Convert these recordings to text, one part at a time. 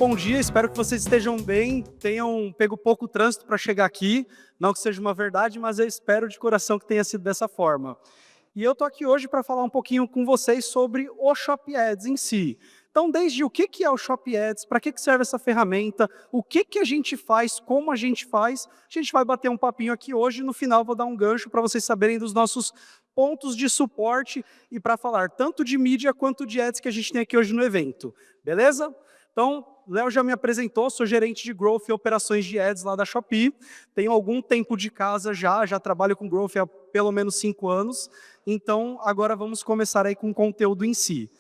bom dia, espero que vocês estejam bem, tenham pego pouco trânsito para chegar aqui, não que seja uma verdade, mas eu espero de coração que tenha sido dessa forma. E eu estou aqui hoje para falar um pouquinho com vocês sobre o Shop Ads em si. Então, desde o que é o Shop Ads, para que serve essa ferramenta, o que a gente faz, como a gente faz, a gente vai bater um papinho aqui hoje e no final vou dar um gancho para vocês saberem dos nossos pontos de suporte e para falar tanto de mídia quanto de ads que a gente tem aqui hoje no evento. Beleza? Então, Léo já me apresentou, sou gerente de Growth e operações de ads lá da Shopee. Tenho algum tempo de casa já trabalho com Growth há pelo menos 5 anos. Então, agora vamos começar aí com o conteúdo em si.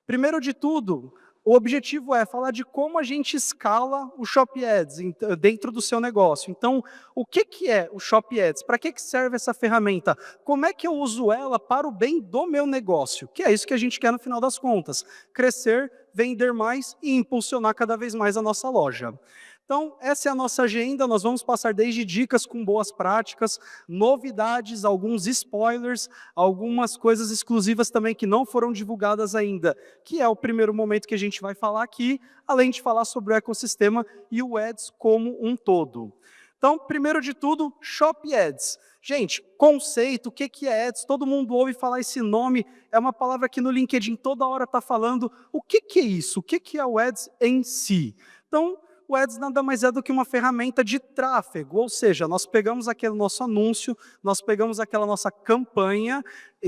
Primeiro de tudo, o objetivo é falar de como a gente escala o Shop Ads dentro do seu negócio. Então, o que é o Shop Ads? Para que serve essa ferramenta? Como é que eu uso ela para o bem do meu negócio? Que é isso que a gente quer no final das contas. Crescer, vender mais e impulsionar cada vez mais a nossa loja. Então, essa é a nossa agenda, nós vamos passar desde dicas com boas práticas, novidades, alguns spoilers, algumas coisas exclusivas também que não foram divulgadas ainda, que é o primeiro momento que a gente vai falar aqui, além de falar sobre o ecossistema e o Ads como um todo. Então, primeiro de tudo, Shop Ads. Gente, conceito, o que é Ads? Todo mundo ouve falar esse nome, é uma palavra que no LinkedIn toda hora está falando. O que é isso? O que é o Ads em si? Então, o Ads nada mais é do que uma ferramenta de tráfego, ou seja, nós pegamos aquele nosso anúncio, nós pegamos aquela nossa campanha,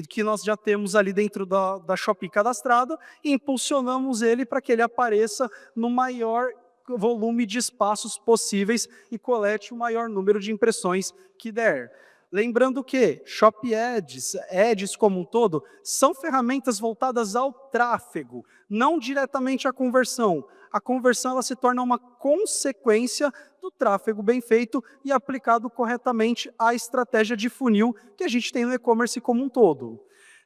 que nós já temos ali dentro da Shopee cadastrada, e impulsionamos ele para que ele apareça no maior volume de espaços possíveis e colete o maior número de impressões que der. Lembrando que Shop Ads, Ads como um todo, são ferramentas voltadas ao tráfego, não diretamente à conversão. A conversão ela se torna uma consequência do tráfego bem feito e aplicado corretamente à estratégia de funil que a gente tem no e-commerce como um todo.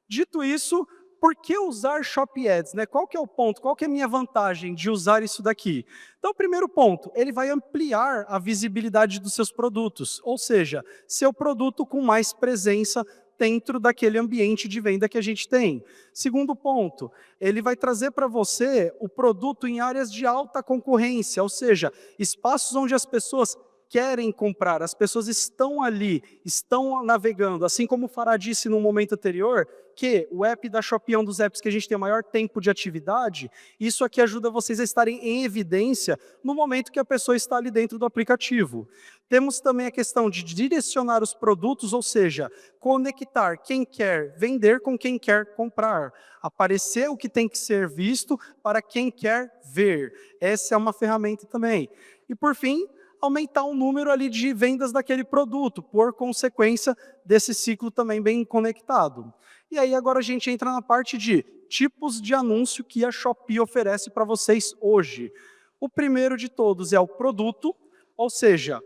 Dito isso, por que usar Shop Ads? Qual que é o ponto? Qual que é a minha vantagem de usar isso daqui? Então, o primeiro ponto, ele vai ampliar a visibilidade dos seus produtos, ou seja, seu produto com mais presença dentro daquele ambiente de venda que a gente tem. Segundo ponto, ele vai trazer para você o produto em áreas de alta concorrência, ou seja, espaços onde as pessoas querem comprar, as pessoas estão ali, estão navegando, assim como o Fará disse no momento anterior, que o app da Shopee é um dos apps que a gente tem o maior tempo de atividade, isso aqui ajuda vocês a estarem em evidência no momento que a pessoa está ali dentro do aplicativo. Temos também a questão de direcionar os produtos, ou seja, conectar quem quer vender com quem quer comprar, aparecer o que tem que ser visto para quem quer ver. Essa é uma ferramenta também. E por fim, aumentar o número ali de vendas daquele produto, por consequência desse ciclo também bem conectado. E aí agora a gente entra na parte de tipos de anúncio que a Shopee oferece para vocês hoje. O primeiro de todos é o produto, ou seja,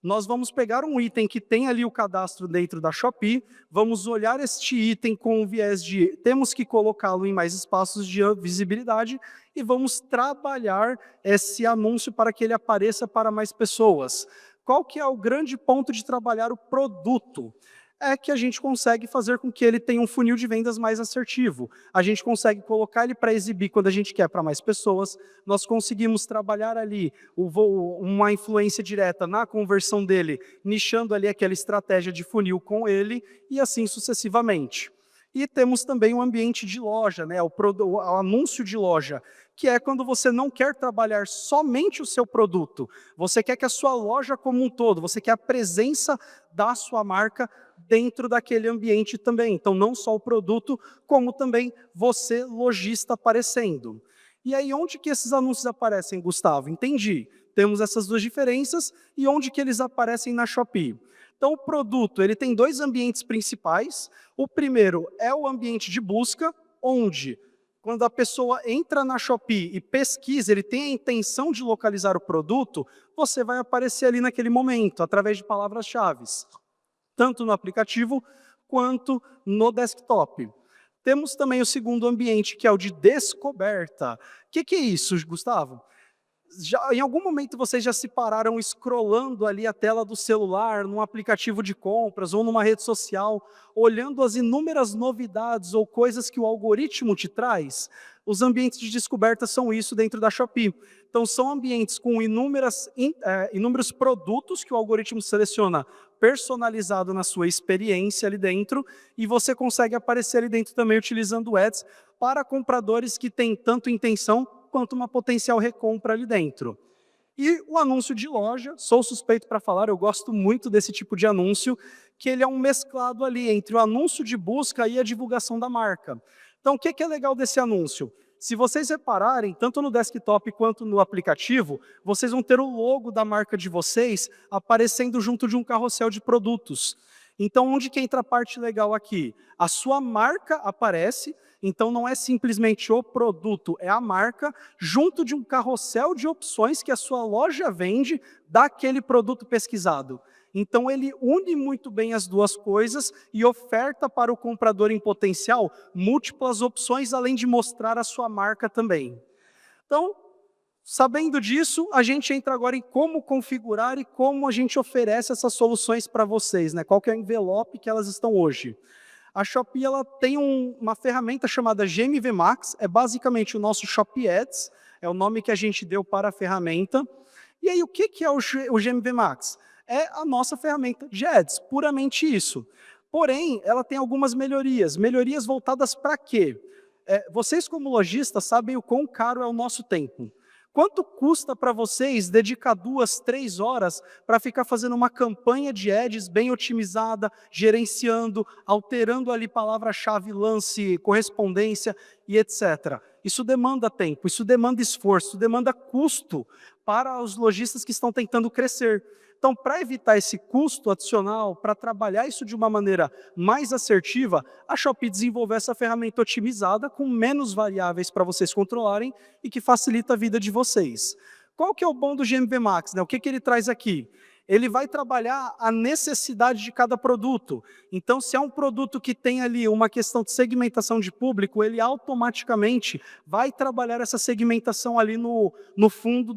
nós vamos pegar um item que tem ali o cadastro dentro da Shopee, vamos olhar este item com o viés de temos que colocá-lo em mais espaços de visibilidade e vamos trabalhar esse anúncio para que ele apareça para mais pessoas. Qual que é o grande ponto de trabalhar o produto? É que a gente consegue fazer com que ele tenha um funil de vendas mais assertivo. A gente consegue colocar ele para exibir quando a gente quer para mais pessoas, nós conseguimos trabalhar ali uma influência direta na conversão dele, nichando ali aquela estratégia de funil com ele, e assim sucessivamente. E temos também o ambiente de loja, o anúncio de loja, que é quando você não quer trabalhar somente o seu produto, você quer que a sua loja como um todo, você quer a presença da sua marca dentro daquele ambiente também. Então, não só o produto, como também você, lojista, aparecendo. E aí, onde que esses anúncios aparecem, Gustavo? Entendi. Temos essas duas diferenças e onde que eles aparecem na Shopee. Então, o produto ele tem dois ambientes principais. O primeiro é o ambiente de busca, onde, quando a pessoa entra na Shopee e pesquisa, ele tem a intenção de localizar o produto, você vai aparecer ali naquele momento, através de palavras-chave, tanto no aplicativo quanto no desktop. Temos também o segundo ambiente, que é o de descoberta. O que é isso, Gustavo? Em algum momento vocês já se pararam scrollando ali a tela do celular, num aplicativo de compras ou numa rede social, olhando as inúmeras novidades ou coisas que o algoritmo te traz? Os ambientes de descoberta são isso dentro da Shopee. Então são ambientes com inúmeros produtos que o algoritmo seleciona personalizado na sua experiência ali dentro, e você consegue aparecer ali dentro também utilizando ads para compradores que têm tanto intenção quanto uma potencial recompra ali dentro. E o anúncio de loja, sou suspeito para falar, eu gosto muito desse tipo de anúncio, que ele é um mesclado ali entre o anúncio de busca e a divulgação da marca. Então, o que é legal desse anúncio? Se vocês repararem, tanto no desktop quanto no aplicativo, vocês vão ter o logo da marca de vocês aparecendo junto de um carrossel de produtos. Então, onde que entra a parte legal aqui? A sua marca aparece, então não é simplesmente o produto, é a marca, junto de um carrossel de opções que a sua loja vende daquele produto pesquisado. Então ele une muito bem as duas coisas e oferta para o comprador em potencial múltiplas opções, além de mostrar a sua marca também. Então, sabendo disso, a gente entra agora em como configurar e como a gente oferece essas soluções para vocês, né? Qual que é o envelope que elas estão hoje. A Shopee ela tem uma ferramenta chamada GMV Max, é basicamente o nosso Shopee Ads, é o nome que a gente deu para a ferramenta. E aí, o que é o GMV Max? É a nossa ferramenta de ads, puramente isso. Porém, ela tem algumas melhorias. Melhorias voltadas para quê? Vocês, como lojistas, sabem o quão caro é o nosso tempo. Quanto custa para vocês dedicar 2, 3 horas para ficar fazendo uma campanha de ads bem otimizada, gerenciando, alterando ali palavra-chave, lance, correspondência e etc. Isso demanda tempo, isso demanda esforço, demanda custo para os lojistas que estão tentando crescer. Então, para evitar esse custo adicional, para trabalhar isso de uma maneira mais assertiva, a Shopee desenvolveu essa ferramenta otimizada com menos variáveis para vocês controlarem e que facilita a vida de vocês. Qual que é o bom do GMV Max, né? O que ele traz aqui? Ele vai trabalhar a necessidade de cada produto. Então, se é um produto que tem ali uma questão de segmentação de público, ele automaticamente vai trabalhar essa segmentação ali no fundo,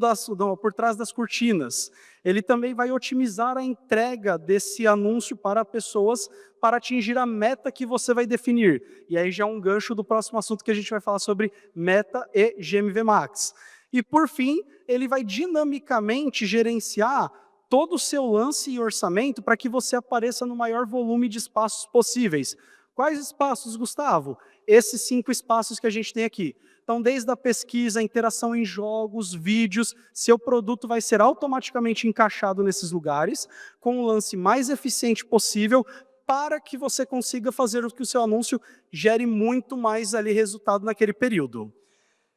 por trás das cortinas. Ele também vai otimizar a entrega desse anúncio para pessoas para atingir a meta que você vai definir. E aí já é um gancho do próximo assunto que a gente vai falar sobre meta e GMV Max. E por fim, ele vai dinamicamente gerenciar todo o seu lance e orçamento para que você apareça no maior volume de espaços possíveis. Quais espaços, Gustavo? Esses 5 espaços que a gente tem aqui. Então, desde a pesquisa, a interação em jogos, vídeos, seu produto vai ser automaticamente encaixado nesses lugares, com o lance mais eficiente possível, para que você consiga fazer com que o seu anúncio gere muito mais ali resultado naquele período.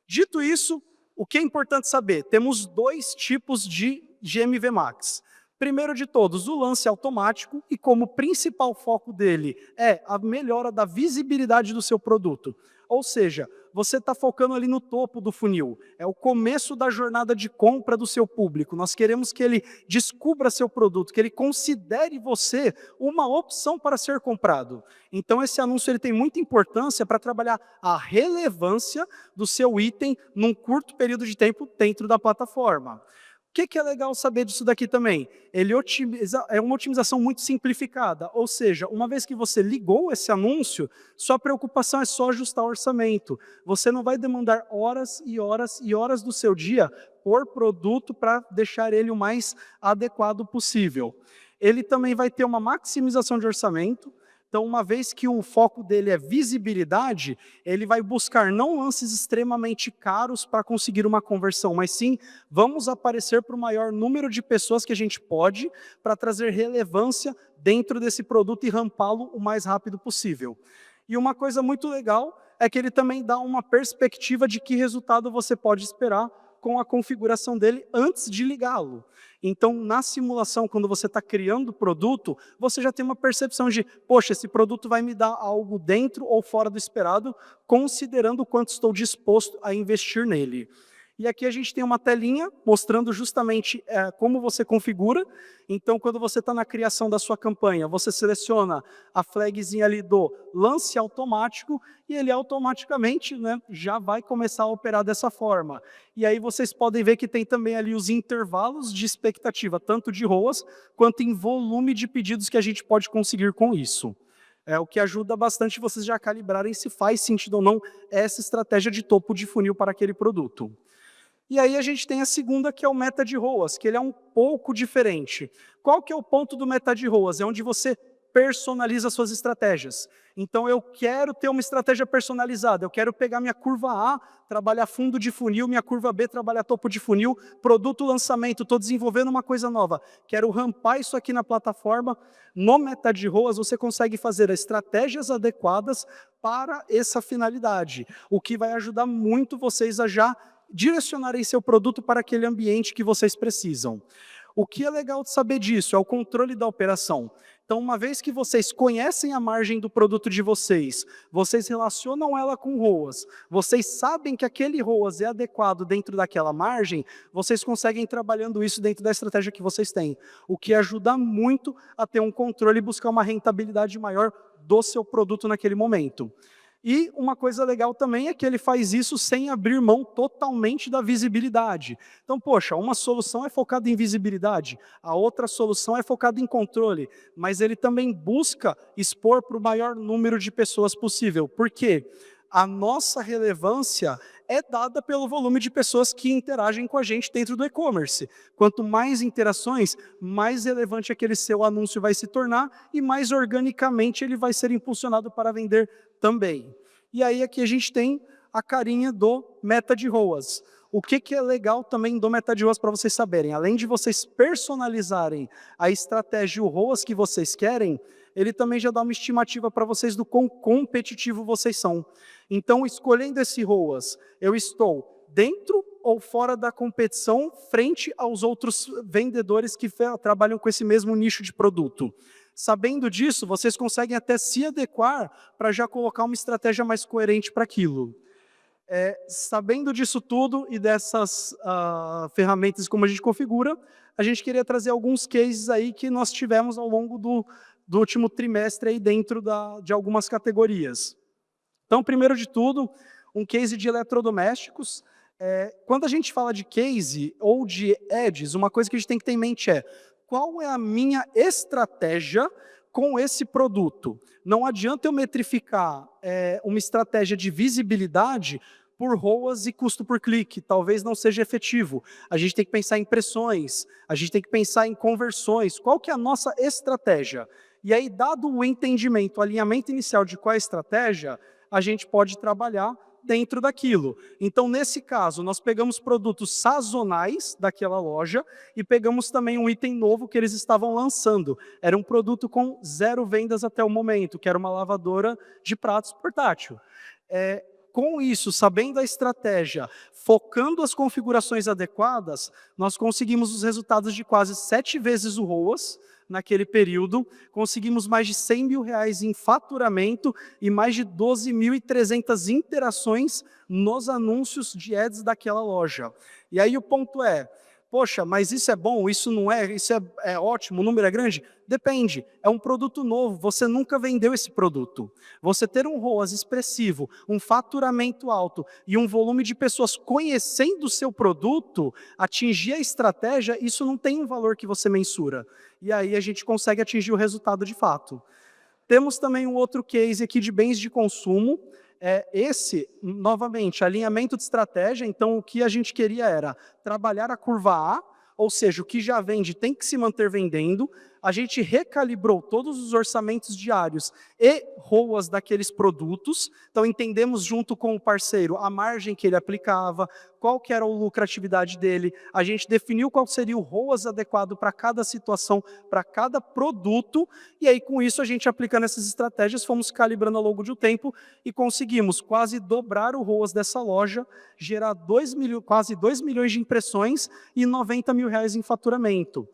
Dito isso, o que é importante saber? Temos 2 tipos de GMV Max. Primeiro de todos, o lance automático, e como principal foco dele é a melhora da visibilidade do seu produto. Ou seja, você está focando ali no topo do funil, é o começo da jornada de compra do seu público. Nós queremos que ele descubra seu produto, que ele considere você uma opção para ser comprado. Então esse anúncio ele tem muita importância para trabalhar a relevância do seu item num curto período de tempo dentro da plataforma. O que é legal saber disso daqui também? Ele é uma otimização muito simplificada, ou seja, uma vez que você ligou esse anúncio, sua preocupação é só ajustar o orçamento. Você não vai demandar horas e horas e horas do seu dia por produto para deixar ele o mais adequado possível. Ele também vai ter uma maximização de orçamento. Então, uma vez que o foco dele é visibilidade, ele vai buscar não lances extremamente caros para conseguir uma conversão, mas sim, vamos aparecer para o maior número de pessoas que a gente pode, para trazer relevância dentro desse produto e rampá-lo o mais rápido possível. E uma coisa muito legal é que ele também dá uma perspectiva de que resultado você pode esperar com a configuração dele antes de ligá-lo. Então, na simulação, quando você está criando o produto, você já tem uma percepção de, poxa, esse produto vai me dar algo dentro ou fora do esperado, considerando o quanto estou disposto a investir nele. E aqui a gente tem uma telinha mostrando justamente como você configura. Então, quando você está na criação da sua campanha, você seleciona a flagzinha ali do lance automático e ele automaticamente, né, já vai começar a operar dessa forma. E aí vocês podem ver que tem também ali os intervalos de expectativa, tanto de ROAS quanto em volume de pedidos que a gente pode conseguir com isso. O que ajuda bastante vocês já calibrarem se faz sentido ou não essa estratégia de topo de funil para aquele produto. E aí a gente tem a segunda, que é o meta de ROAS, que ele é um pouco diferente. Qual que é o ponto do meta de ROAS? É onde você personaliza suas estratégias. Então eu quero ter uma estratégia personalizada, eu quero pegar minha curva A, trabalhar fundo de funil, minha curva B, trabalhar topo de funil, produto lançamento, estou desenvolvendo uma coisa nova, quero rampar isso aqui na plataforma. No meta de ROAS você consegue fazer estratégias adequadas para essa finalidade, o que vai ajudar muito vocês a já direcionarem seu produto para aquele ambiente que vocês precisam. O que é legal de saber disso é o controle da operação. Então, uma vez que vocês conhecem a margem do produto de vocês, vocês relacionam ela com ROAS, vocês sabem que aquele ROAS é adequado dentro daquela margem, vocês conseguem ir trabalhando isso dentro da estratégia que vocês têm, o que ajuda muito a ter um controle e buscar uma rentabilidade maior do seu produto naquele momento. E uma coisa legal também é que ele faz isso sem abrir mão totalmente da visibilidade. Então, poxa, uma solução é focada em visibilidade, a outra solução é focada em controle, mas ele também busca expor para o maior número de pessoas possível. Por quê? A nossa relevância é dada pelo volume de pessoas que interagem com a gente dentro do e-commerce. Quanto mais interações, mais relevante aquele seu anúncio vai se tornar e mais organicamente ele vai ser impulsionado para vender também. E aí aqui a gente tem a carinha do meta de ROAS. O que é legal também do meta de ROAS para vocês saberem? Além de vocês personalizarem a estratégia e o ROAS que vocês querem, ele também já dá uma estimativa para vocês do quão competitivo vocês são. Então, escolhendo esse ROAS, eu estou dentro ou fora da competição frente aos outros vendedores que trabalham com esse mesmo nicho de produto. Sabendo disso, vocês conseguem até se adequar para já colocar uma estratégia mais coerente para aquilo. Sabendo disso tudo e dessas ferramentas como a gente configura, a gente queria trazer alguns cases aí que nós tivemos ao longo do último trimestre aí dentro de algumas categorias. Então, primeiro de tudo, um case de eletrodomésticos. Quando a gente fala de case ou de ads, uma coisa que a gente tem que ter em mente é: qual é a minha estratégia com esse produto? Não adianta eu metrificar uma estratégia de visibilidade por ROAS e custo por clique, talvez não seja efetivo. A gente tem que pensar em impressões, a gente tem que pensar em conversões. Qual que é a nossa estratégia? E aí, dado o entendimento, o alinhamento inicial de qual é a estratégia, a gente pode trabalhar dentro daquilo. Então, nesse caso, nós pegamos produtos sazonais daquela loja e pegamos também um item novo que eles estavam lançando. Era um produto com 0 vendas até o momento, que era uma lavadora de pratos portátil. Com isso, sabendo a estratégia, focando as configurações adequadas, nós conseguimos os resultados de quase 7 vezes o ROAS, naquele período, conseguimos mais de R$100 mil em faturamento e mais de 12.300 interações nos anúncios de ads daquela loja. E aí o ponto é: poxa, mas isso é bom, isso não é, isso é ótimo, o número é grande? Depende, é um produto novo, você nunca vendeu esse produto. Você ter um ROAS expressivo, um faturamento alto e um volume de pessoas conhecendo o seu produto, atingir a estratégia, isso não tem um valor que você mensura. E aí a gente consegue atingir o resultado de fato. Temos também um outro case aqui de bens de consumo. Esse, novamente, alinhamento de estratégia. Então, o que a gente queria era trabalhar a curva A, ou seja, o que já vende tem que se manter vendendo. A gente recalibrou todos os orçamentos diários e ROAS daqueles produtos. Então, entendemos junto com o parceiro a margem que ele aplicava, qual que era a lucratividade dele. A gente definiu qual seria o ROAS adequado para cada situação, para cada produto. E aí, com isso, a gente aplicando essas estratégias, fomos calibrando ao longo do tempo e conseguimos quase dobrar o ROAS dessa loja, gerar quase 2 milhões de impressões e R$90 mil em faturamento.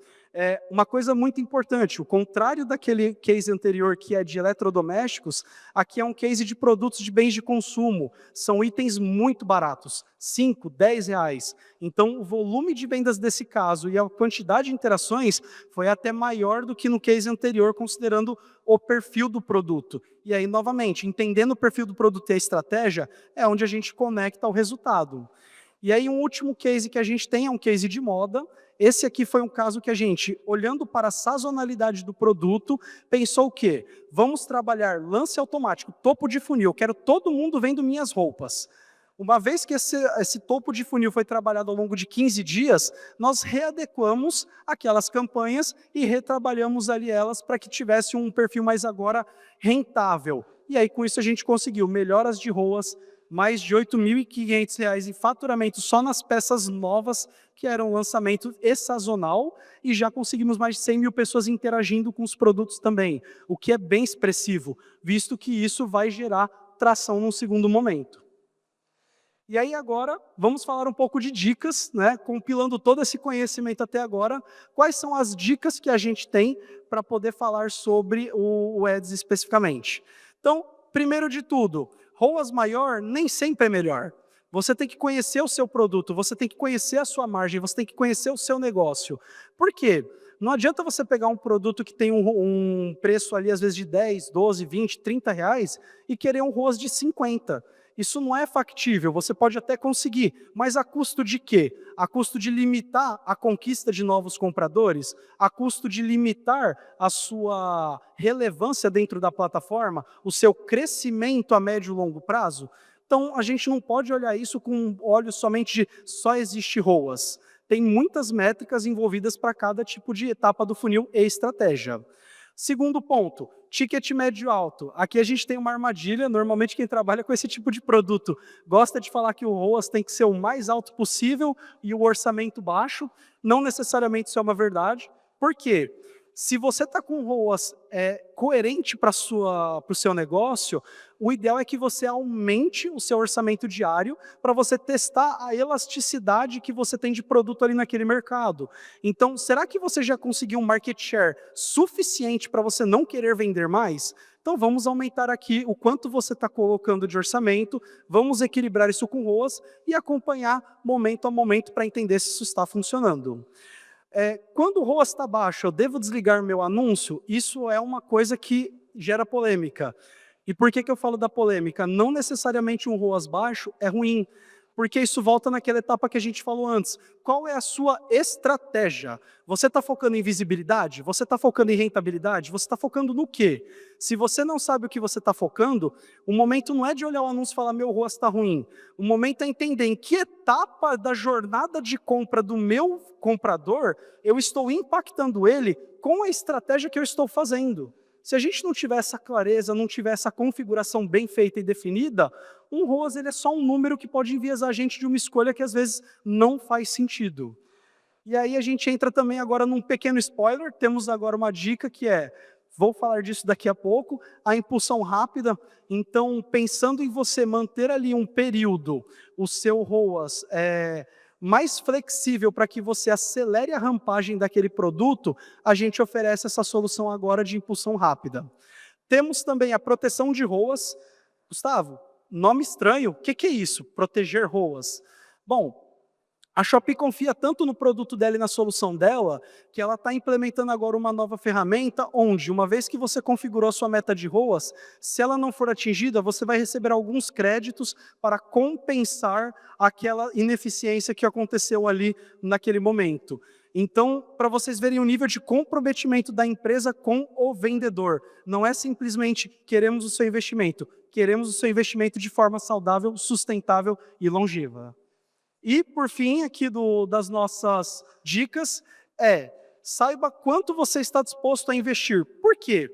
Uma coisa muito importante, o contrário daquele case anterior que é de eletrodomésticos, aqui é um case de produtos de bens de consumo. São itens muito baratos, 5, 10 reais. Então, o volume de vendas desse caso e a quantidade de interações foi até maior do que no case anterior, considerando o perfil do produto. E aí, novamente, entendendo o perfil do produto e a estratégia, é onde a gente conecta ao resultado. E aí, um último case que a gente tem é um case de moda. Esse aqui foi um caso que a gente, olhando para a sazonalidade do produto, pensou o quê? Vamos trabalhar lance automático, topo de funil, eu quero todo mundo vendo minhas roupas. Uma vez que esse topo de funil foi trabalhado ao longo de 15 dias, nós readequamos aquelas campanhas e retrabalhamos ali elas para que tivesse um perfil mais agora rentável. E aí, com isso, a gente conseguiu melhoras de ROAS, mais de R$ 8.500 em faturamento só nas peças novas, que eram lançamento e sazonal, e já conseguimos mais de 100 mil pessoas interagindo com os produtos também, o que é bem expressivo, visto que isso vai gerar tração num segundo momento. E aí agora, vamos falar um pouco de dicas, né? Compilando todo esse conhecimento até agora, quais são as dicas que a gente tem para poder falar sobre o Ads especificamente. Então, primeiro de tudo, ROAS maior nem sempre é melhor. Você tem que conhecer o seu produto, você tem que conhecer a sua margem, você tem que conhecer o seu negócio. Por quê? Não adianta você pegar um produto que tem um preço ali, às vezes, de 10, 12, 20, 30 reais e querer um ROAS de 50. Isso não é factível, você pode até conseguir, mas a custo de quê? A custo de limitar a conquista de novos compradores? A custo de limitar a sua relevância dentro da plataforma? O seu crescimento a médio e longo prazo? Então, a gente não pode olhar isso com olhos somente de só existe ROAS. Tem muitas métricas envolvidas para cada tipo de etapa do funil e estratégia. Segundo ponto, ticket médio alto. Aqui a gente tem uma armadilha, normalmente quem trabalha com esse tipo de produto gosta de falar que o ROAS tem que ser o mais alto possível e o orçamento baixo. Não necessariamente isso é uma verdade. Por quê? Se você está com ROAS coerente para o seu negócio, o ideal é que você aumente o seu orçamento diário para você testar a elasticidade que você tem de produto ali naquele mercado. Então, será que você já conseguiu um market share suficiente para você não querer vender mais? Então, vamos aumentar aqui o quanto você está colocando de orçamento, vamos equilibrar isso com ROAS e acompanhar momento a momento para entender se isso está funcionando. Quando o ROAS está baixo, eu devo desligar meu anúncio? Isso é uma coisa que gera polêmica. E por que eu falo da polêmica? Não necessariamente um ROAS baixo é ruim, porque isso volta naquela etapa que a gente falou antes. Qual é a sua estratégia? Você está focando em visibilidade? Você está focando em rentabilidade? Você está focando no quê? Se você não sabe o que você está focando, o momento não é de olhar o anúncio e falar, meu ROAS está ruim. O momento é entender em que etapa da jornada de compra do meu comprador eu estou impactando ele com a estratégia que eu estou fazendo. Se a gente não tiver essa clareza, não tiver essa configuração bem feita e definida, um ROAS ele é só um número que pode enviesar a gente de uma escolha que às vezes não faz sentido. E aí a gente entra também agora num pequeno spoiler, temos agora uma dica que é, vou falar disso daqui a pouco, a impulsão rápida. Então, pensando em você manter ali um período, o seu ROAS mais flexível para que você acelere a rampagem daquele produto, a gente oferece essa solução agora de impulsão rápida. Temos também a proteção de ROAS. Gustavo, nome estranho, o que é isso? Proteger ROAS. Bom, a Shopee confia tanto no produto dela e na solução dela, que ela está implementando agora uma nova ferramenta, onde, uma vez que você configurou a sua meta de ROAS, se ela não for atingida, você vai receber alguns créditos para compensar aquela ineficiência que aconteceu ali naquele momento. Então, para vocês verem o nível de comprometimento da empresa com o vendedor, não é simplesmente queremos o seu investimento, queremos o seu investimento de forma saudável, sustentável e longeva. E, por fim, aqui das nossas dicas, saiba quanto você está disposto a investir. Por quê?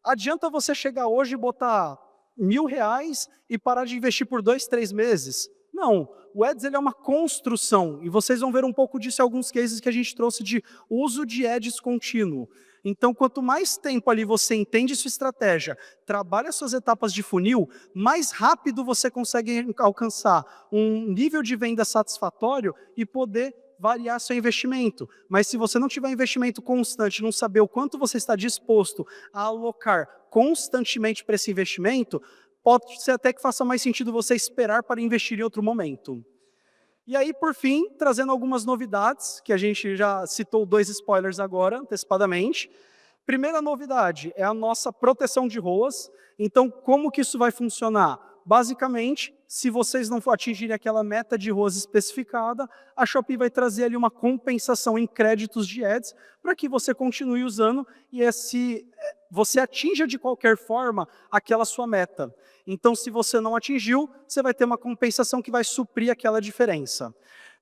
Adianta você chegar hoje e botar R$ 1.000 e parar de investir por 2, 3 meses? Não, o Ads ele é uma construção, e vocês vão ver um pouco disso em alguns cases que a gente trouxe de uso de Ads contínuo. Então, quanto mais tempo ali você entende sua estratégia, trabalha suas etapas de funil, mais rápido você consegue alcançar um nível de venda satisfatório e poder variar seu investimento. Mas se você não tiver investimento constante, não saber o quanto você está disposto a alocar constantemente para esse investimento, pode ser até que faça mais sentido você esperar para investir em outro momento. E aí, por fim, trazendo algumas novidades, que a gente já citou 2 spoilers agora, antecipadamente. Primeira novidade é a nossa proteção de ROAS. Então, como que isso vai funcionar? Basicamente, se vocês não atingirem aquela meta de ROAS especificada, a Shopee vai trazer ali uma compensação em créditos de ads para que você continue usando e você atinja de qualquer forma aquela sua meta. Então, se você não atingiu, você vai ter uma compensação que vai suprir aquela diferença.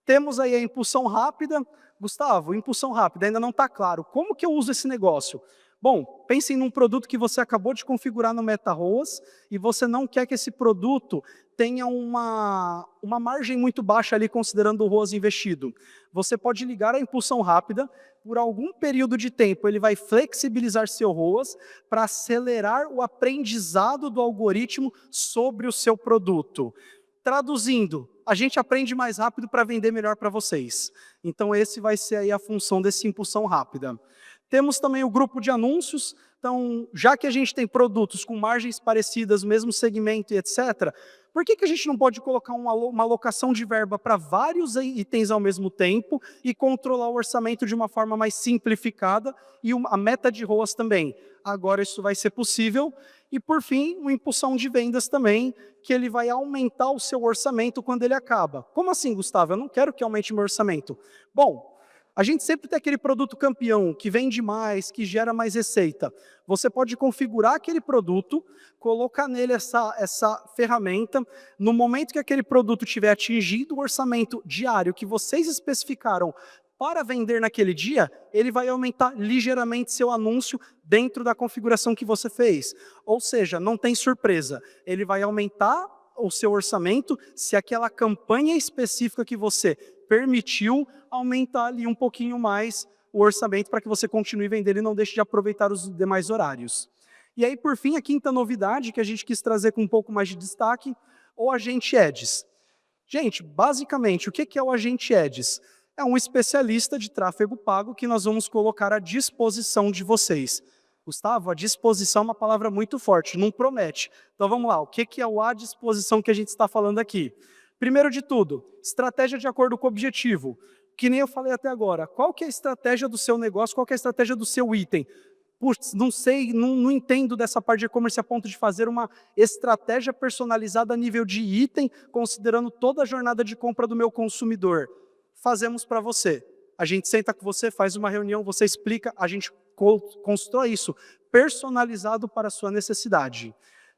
Temos aí a impulsão rápida. Gustavo, impulsão rápida, ainda não está claro. Como que eu uso esse negócio? Bom, pensem num produto que você acabou de configurar no MetaROAS e você não quer que esse produto tenha uma margem muito baixa ali, considerando o ROAS investido. Você pode ligar a impulsão rápida, por algum período de tempo ele vai flexibilizar seu ROAS para acelerar o aprendizado do algoritmo sobre o seu produto. Traduzindo, a gente aprende mais rápido para vender melhor para vocês. Então, esse vai ser aí a função desse impulsão rápida. Temos também o grupo de anúncios. Então, já que a gente tem produtos com margens parecidas, mesmo segmento e etc., por que a gente não pode colocar uma alocação de verba para vários itens ao mesmo tempo e controlar o orçamento de uma forma mais simplificada e a meta de ROAS também? Agora isso vai ser possível. E, por fim, uma impulsão de vendas também, que ele vai aumentar o seu orçamento quando ele acaba. Como assim, Gustavo? Eu não quero que aumente meu orçamento. Bom, a gente sempre tem aquele produto campeão, que vende mais, que gera mais receita. Você pode configurar aquele produto, colocar nele essa ferramenta. No momento que aquele produto tiver atingido o orçamento diário que vocês especificaram para vender naquele dia, ele vai aumentar ligeiramente seu anúncio dentro da configuração que você fez. Ou seja, não tem surpresa. Ele vai aumentar o seu orçamento se aquela campanha específica que você permitiu aumentar ali um pouquinho mais o orçamento para que você continue vendendo e não deixe de aproveitar os demais horários. E aí, por fim, a quinta novidade que a gente quis trazer com um pouco mais de destaque, o Agente Ads. Gente, basicamente, o que é o Agente Ads? É um especialista de tráfego pago que nós vamos colocar à disposição de vocês. Gustavo, a disposição é uma palavra muito forte, não promete. Então vamos lá, o que é o à disposição que a gente está falando aqui? Primeiro de tudo, estratégia de acordo com o objetivo. Que nem eu falei até agora, qual que é a estratégia do seu negócio, qual que é a estratégia do seu item? Putz, não sei, não entendo dessa parte de e-commerce a ponto de fazer uma estratégia personalizada a nível de item, considerando toda a jornada de compra do meu consumidor. Fazemos para você. A gente senta com você, faz uma reunião, você explica, a gente constrói isso personalizado para a sua necessidade.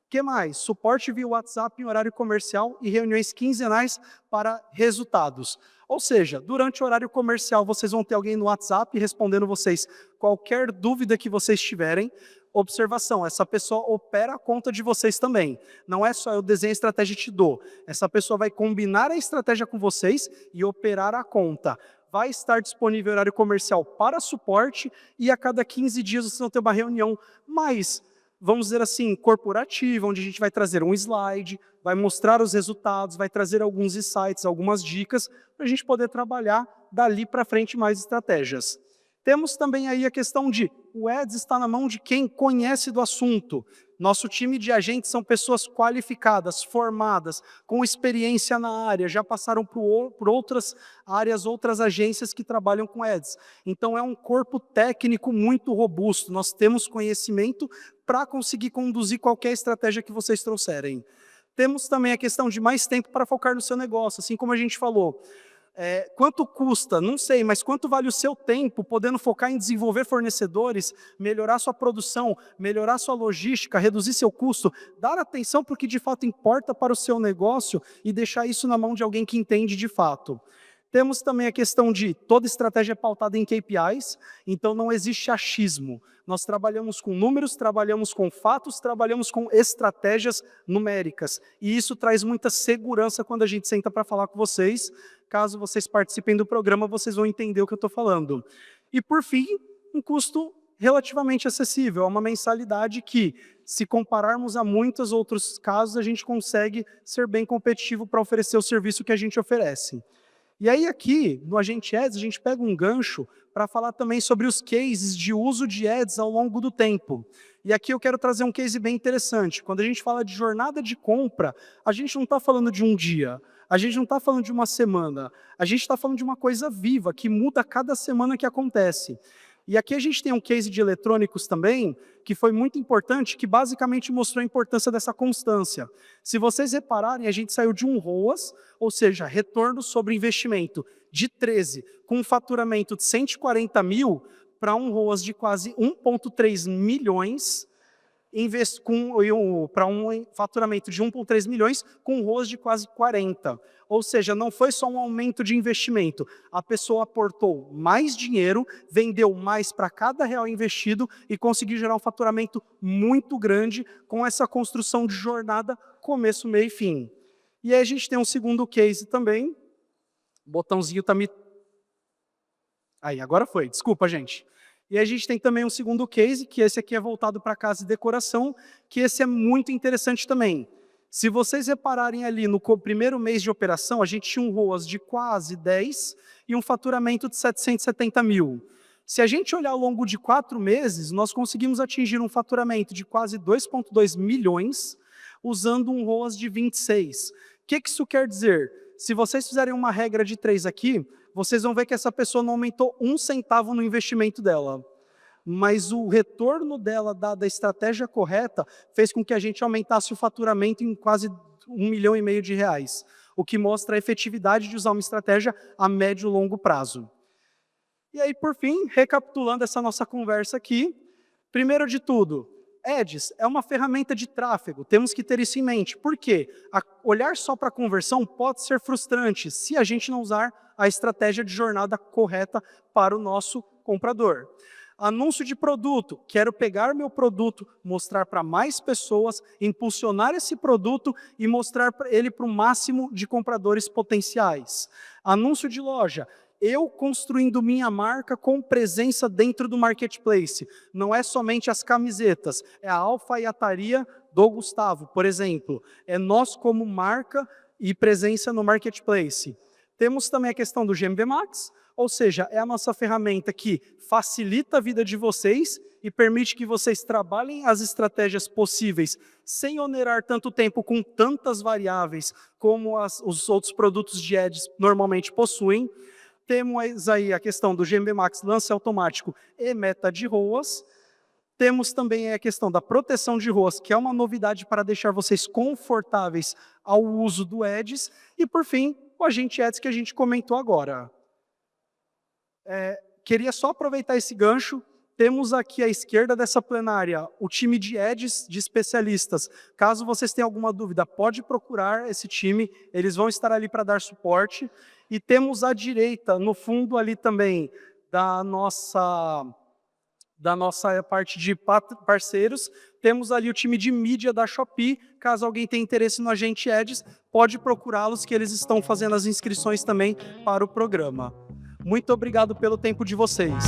O que mais? Suporte via WhatsApp em horário comercial e reuniões quinzenais para resultados. Ou seja, durante o horário comercial, vocês vão ter alguém no WhatsApp respondendo vocês qualquer dúvida que vocês tiverem. Observação, essa pessoa opera a conta de vocês também. Não é só eu desenho a estratégia e te dou. Essa pessoa vai combinar a estratégia com vocês e operar a conta. Vai estar disponível horário comercial para suporte e a cada 15 dias vocês vão ter uma reunião mais, vamos dizer assim, corporativa, onde a gente vai trazer um slide, vai mostrar os resultados, vai trazer alguns insights, algumas dicas, para a gente poder trabalhar dali para frente mais estratégias. Temos também aí a questão de o Ads está na mão de quem conhece do assunto. Nosso time de agentes são pessoas qualificadas, formadas, com experiência na área, já passaram por outras áreas, outras agências que trabalham com Ads. Então é um corpo técnico muito robusto, nós temos conhecimento para conseguir conduzir qualquer estratégia que vocês trouxerem. Temos também a questão de mais tempo para focar no seu negócio, assim como a gente falou. Quanto custa? Não sei, mas quanto vale o seu tempo podendo focar em desenvolver fornecedores, melhorar sua produção, melhorar sua logística, reduzir seu custo, dar atenção para o que de fato importa para o seu negócio e deixar isso na mão de alguém que entende de fato. Temos também a questão de toda estratégia é pautada em KPIs, então não existe achismo. Nós trabalhamos com números, trabalhamos com fatos, trabalhamos com estratégias numéricas. E isso traz muita segurança quando a gente senta para falar com vocês. Caso vocês participem do programa, vocês vão entender o que eu estou falando. E por fim, um custo relativamente acessível, é uma mensalidade que, se compararmos a muitos outros casos, a gente consegue ser bem competitivo para oferecer o serviço que a gente oferece. E aí aqui, no Agente Ads, a gente pega um gancho para falar também sobre os cases de uso de ads ao longo do tempo. E aqui eu quero trazer um case bem interessante. Quando a gente fala de jornada de compra, a gente não está falando de um dia, a gente não está falando de uma semana, a gente está falando de uma coisa viva, que muda a cada semana que acontece. E aqui a gente tem um case de eletrônicos também, que foi muito importante, que basicamente mostrou a importância dessa constância. Se vocês repararem, a gente saiu de um ROAS, ou seja, retorno sobre investimento, de 13, com um faturamento de 140 mil, para um ROAS de quase 1,3 milhões, para um faturamento de 1,3 milhões, com um ROAS de quase 40. Ou seja, não foi só um aumento de investimento, a pessoa aportou mais dinheiro, vendeu mais para cada real investido e conseguiu gerar um faturamento muito grande com essa construção de jornada, começo, meio e fim. E aí a gente tem um segundo case também, o botãozinho está me... Aí, agora foi, desculpa, gente. E a gente tem também um segundo case, que esse aqui é voltado para casa e decoração, que esse é muito interessante também. Se vocês repararem ali no primeiro mês de operação, a gente tinha um ROAS de quase 10 e um faturamento de 770 mil. Se a gente olhar ao longo de 4 meses, nós conseguimos atingir um faturamento de quase 2,2 milhões, usando um ROAS de 26. O que isso quer dizer? Se vocês fizerem uma regra de 3 aqui, vocês vão ver que essa pessoa não aumentou 1 centavo no investimento dela. Mas o retorno dela, dada a estratégia correta, fez com que a gente aumentasse o faturamento em quase 1,5 milhão de reais, o que mostra a efetividade de usar uma estratégia a médio e longo prazo. E aí, por fim, recapitulando essa nossa conversa aqui, primeiro de tudo, Ads é uma ferramenta de tráfego, temos que ter isso em mente. Por quê? Olhar só para a conversão pode ser frustrante se a gente não usar a estratégia de jornada correta para o nosso comprador. Anúncio de produto, quero pegar meu produto, mostrar para mais pessoas, impulsionar esse produto e mostrar ele para o máximo de compradores potenciais. Anúncio de loja, eu construindo minha marca com presença dentro do marketplace. Não é somente as camisetas, é a alfaiataria do Gustavo, por exemplo. É nós como marca e presença no marketplace. Temos também a questão do GMB Max, ou seja, é a nossa ferramenta que facilita a vida de vocês e permite que vocês trabalhem as estratégias possíveis sem onerar tanto tempo com tantas variáveis como os outros produtos de ads normalmente possuem. Temos aí a questão do GMB Max, lance automático e meta de ROAS. Temos também a questão da proteção de ROAS, que é uma novidade para deixar vocês confortáveis ao uso do Ads. E, por fim, o Agente Ads que a gente comentou agora. Queria só aproveitar esse gancho. Temos aqui à esquerda dessa plenária o time de Ads de especialistas. Caso vocês tenham alguma dúvida, pode procurar esse time, eles vão estar ali para dar suporte. E temos à direita, no fundo ali também, da nossa parte de parceiros, temos ali o time de mídia da Shopee. Caso alguém tenha interesse no Agente Ads, pode procurá-los, que eles estão fazendo as inscrições também para o programa. Muito obrigado pelo tempo de vocês.